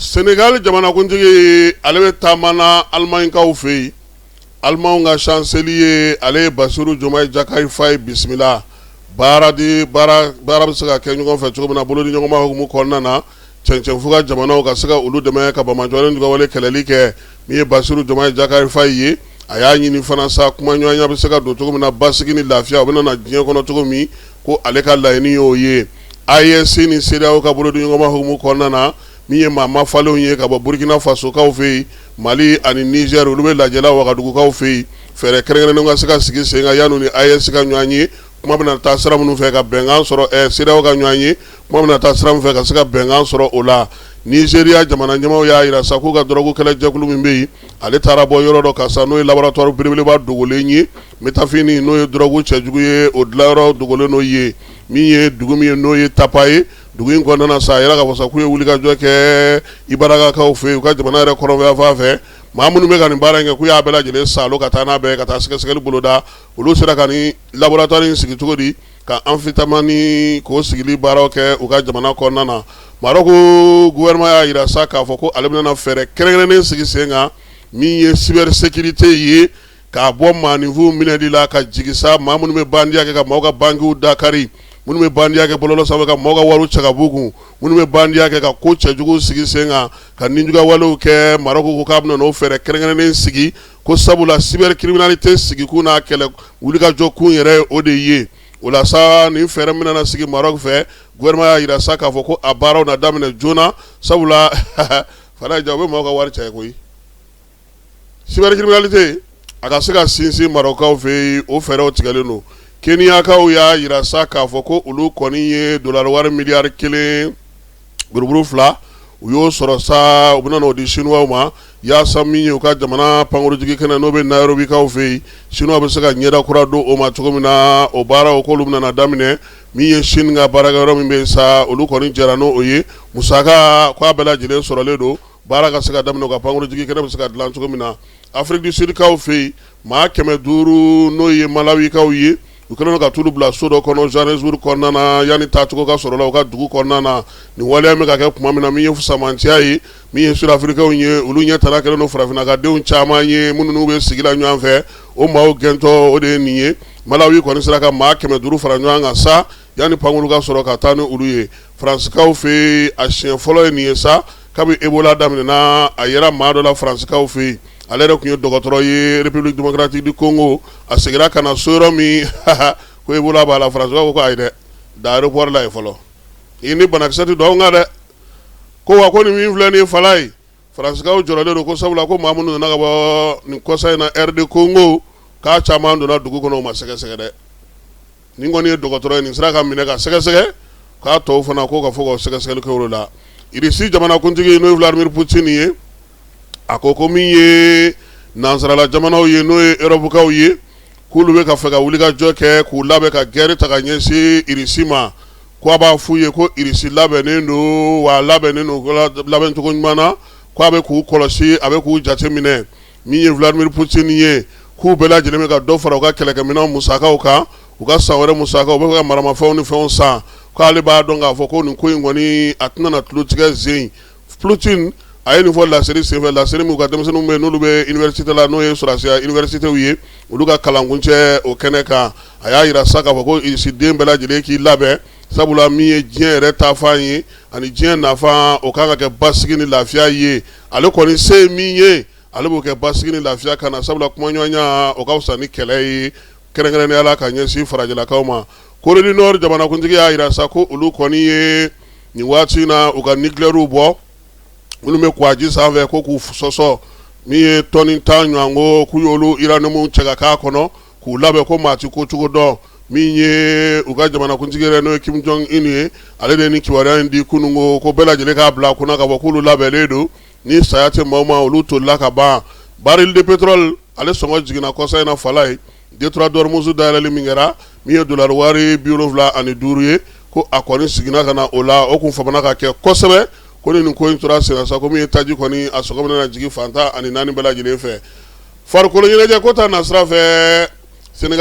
Sénégal jamana kuntigi ale bɛ taamana Alimaɲikaw fɛ yen. Alimaɲw ka chancelier ale ye Basiru Jomayi Jakari Fayi bisimila. Baara bɛ se ka kɛ ɲɔgɔn fɛ cogo min na bolo di ɲɔgɔn ma hukumu kɔnɔna na. Cɛncɛnfu ka jamanaw ka se ka olu dɛmɛ ka Bamajɔlen Dugawale kɛlɛli kɛ min ye Basiru Jomayi Jakari Fayi ye. A y'a ɲini fana sa kuma ɲɔgɔnya bɛ se ka don cogo min na basigi ni lafiya o bɛ na diɲɛ kɔnɔ cogo min ko ale ka laɲini y'o ye. AES ni CEDEAO ka bolo di ɲɔgɔn ma hukumu kɔnɔna na min ye maa mafalenw ye ka bɔ Burkina Faso kaw fɛ yen, Mali ani Niger olu bɛ lajɛla Wagadugukaw fɛ yen. Fɛɛrɛ kɛrɛnkɛrɛnnenw ka se ka sigi sen kan yanni ni AES ka ɲɔgɔn ye. Kuma bɛna taa sira minnu fɛ ka bɛnkan sɔrɔ CEDEAO ka ɲɔgɔn ye. Kuma bɛna taa sira min fɛ ka se ka bɛnkan sɔrɔ o la. Nigeria jamana ɲɛmaaw y'a jira sa k'u ka dɔrɔgu kɛlɛjɛkulu min bɛ yen ale taara bɔ yɔrɔ dɔ kan sa n'o ye laboratoire belebeleba dogolen ye. Metafini n'o ye dɔrɔgu cɛjugu ye o dilanyɔrɔ dogolen n'o ye min ye dugu min ye n'o ye Tapa ye. Dugu in kɔnɔna sa a yɛrɛ ka fɔ sa k'u ye wulikajɔ kɛ Ibarakaw fɛ yen u ka jamana yɛrɛ kɔrɔnfɛ fan fɛ. Maa minnu bɛ ka nin baara in kɛ k'u y'a bɛɛ lajɛlen salo ka taa n'a bɛɛ ka taa sɛgɛsɛgɛli boloda olu sera ka nin laboratoire in sigi cogo di ka amphtamine k'o sigili baaraw kɛ u ka jamana kɔnɔna na. Maroko gouvernement y'a jira sa k'a fɔ ko ale bɛna fɛɛrɛ kɛrɛnkɛrɛnnen sigi sen kan min ye cybersécurité ye k'a bɔ maaninfinw minɛli la ka jigin sa maa minnu bɛ bandiya kɛ ka maaw ka bankiw dakari minnu bɛ bandiya kɛ bɔlɔlɔ sanfɛ ka maaw ka wariw cɛ ka b'u kun minnu bɛ bandiya kɛ ka ko cɛjugu sigi sen kan ka ninjuguya walew kɛ Maroko ko k'a bɛna n'o fɛɛrɛ kɛrɛnkɛrɛnnen sigi ko sabula cybercriminalité sigikun n'a kɛlɛ wulikajɔ kun yɛrɛ o de ye. O la sa nin fɛɛrɛ min na sigi Maroc fɛ gouvernement y'a jira sa k'a fɔ ko a baaraw na daminɛ joona sabula fana ja u bɛ maaw ka wari cɛ koyi. Cybercriminalité a ka se ka sinsin Marocaw fɛ yen o fɛɛrɛw tigɛlen don. Keniyakaw y'a jira sa k'a fɔ ko olu kɔni ye dollar wari miliyari 1 buruburu 2 u y'o sɔrɔ sa u bɛna n'o di Chinois ma yaasa min ye u ka jamana pankurutigi kɛnɛ n'o bɛ Nairobikaw fɛ yen Chinois bɛ se ka ɲɛda kura don o ma cogo min na o baaraw k'olu bɛna daminɛ min ye Chine ka baarakɛyɔrɔ min bɛ yen sa olu kɔni jɛra n'o ye musaka k'a bɛɛ lajɛlen sɔrɔlen don baara ka se ka daminɛ u ka pankurutigi kɛnɛ bɛ se ka dilan cogo min na. Afrique du Sud kaw fɛ yen maa 500 n'o ye Malawikaw ye u kɛlen don ka t'olu bila so dɔ kɔnɔ Johannesburg kɔnɔna na yanni taacogo ka sɔrɔ la u ka dugu kɔnɔna na nin waleya bɛ ka kɛ tuma min na min ye fusamantiya ye min ye Sud-Africains ye olu ɲɛ tana kɛlen don farafinnakadenw caman ye minnu n'u bɛ sigi la ɲɔgɔn fɛ o maaw gɛntɔ o de ye nin ye. Malawi kɔni sera ka maa 500 fara ɲɔgɔn kan sa yanni pankuru ka sɔrɔ ka taa ni olu ye. Faransikaw fɛ a siɲɛ fɔlɔ ye nin ye sa kabi Ebola daminɛna a yɛrɛ maa dɔ la Faransikaw fɛ yen ale yɛrɛ tun ye dɔgɔtɔrɔ ye République démocratique du Congo a seginna ka na so yɔrɔ min ko Ebola b'a la Faransikaw ko ayi dɛ da aéroport la ye fɔlɔ i ni banakisɛ tɛ don anw kan dɛ ko wa ko nin min filɛ nin ye fala ye Faransikaw jɔrɔlen don ko sabula ko maa minnu nana ka bɔ nin kɔsa in na RD Congo k'a caman donna dugu kɔnɔ o ma sɛgɛsɛgɛ dɛ nin kɔni ye dɔgɔtɔrɔ ye nin sera ka minɛ ka sɛgɛsɛgɛ k'a tɔw fana ko ka fɔ ka sɛgɛsɛgɛli kɛ o la. Irisi jamanakuntigi n'o ye Vladimir Poutine ye a ko min ye nansarala jamanaw ye n'o ye Europecaw ye k'olu bɛ ka fɛ ka wulikajɔ kɛ k'u labɛn ka guerre ta ka ɲɛsin Irisi ma ko a b'a f'u ye ko Irisi labɛnnen don wa labɛnnen don labɛn cogo ɲuman na ko a bɛ k'u kɔlɔsi a bɛ k'u jateminɛ min ye Vladimir Poutine ye k'u bɛɛ lajɛlen bɛ ka dɔ fara u ka kɛlɛkɛminɛnw musakaw kan u ka san wɛrɛ musakaw u bɛ ka maramafɛnw ni fɛnw san k'ale b'a dɔn k'a fɔ ko nin ko in kɔni a tɛna na tulo tigɛ zen. Poutine a ye nin fɔ laseli senfɛ laseli min ka denmisɛnninw bɛ n'olu bɛ université la n'o ye sɔrɔsiya universitéw ye olu ka kalankuncɛ o kɛnɛ kan a y'a jira sa k'a fɔ ko Irisi den bɛɛ lajɛlen k'i labɛn sabula min ye diɲɛ yɛrɛ taafan ye ani diɲɛ nafan o kan ka kɛ basigi ni lafiya ye ale kɔni se ye min ye ale b'o kɛ basigi ni lafiya kana sabula kumaɲɔgɔnya o ka fisa ni kɛlɛ ye kɛrɛnkɛrɛnnenya la ka ɲɛsin farajɛlakaw ma. Corée du Nord jamanakuntigi y'a jira sa ko olu kɔni ye nin waati na u ka nucléaires bɔ minnu bɛ kuwaji sanfɛ ko k'u sɔsɔ min ye tɔni 10 ɲɔgɔn ko k'u y'olu uranium cɛ ka k'a kɔnɔ k'u labɛn ko maa ti ko cogo dɔn min ye u ka jamanakuntigi yɛrɛ n'o ye Kim Jong Un ye ale de ye nin kibaruya in di kunungo ko bɛɛ lajɛlen k'a bila kunna ka fɔ k'olu labɛnlen don ni saya tɛ maa o maa olu tolila ka ban. Baril de pétrole ale sɔngɔ jiginna kɔsa in na fala ye Detroit d'Ormuz dayɛlɛli min kɛra min ye dollar wari 75 ye ko a kɔni siginna ka na o la o kun famana ka kɛ kosɛbɛ ko nin ko in tora sen na sa ko min ye taji kɔni a sɔgɔ bɛna na jigin fantan ani naani bɛɛ lajɛlen fɛ. Farikolo ɲɛnajɛ ko ta nasira fɛ Sénégal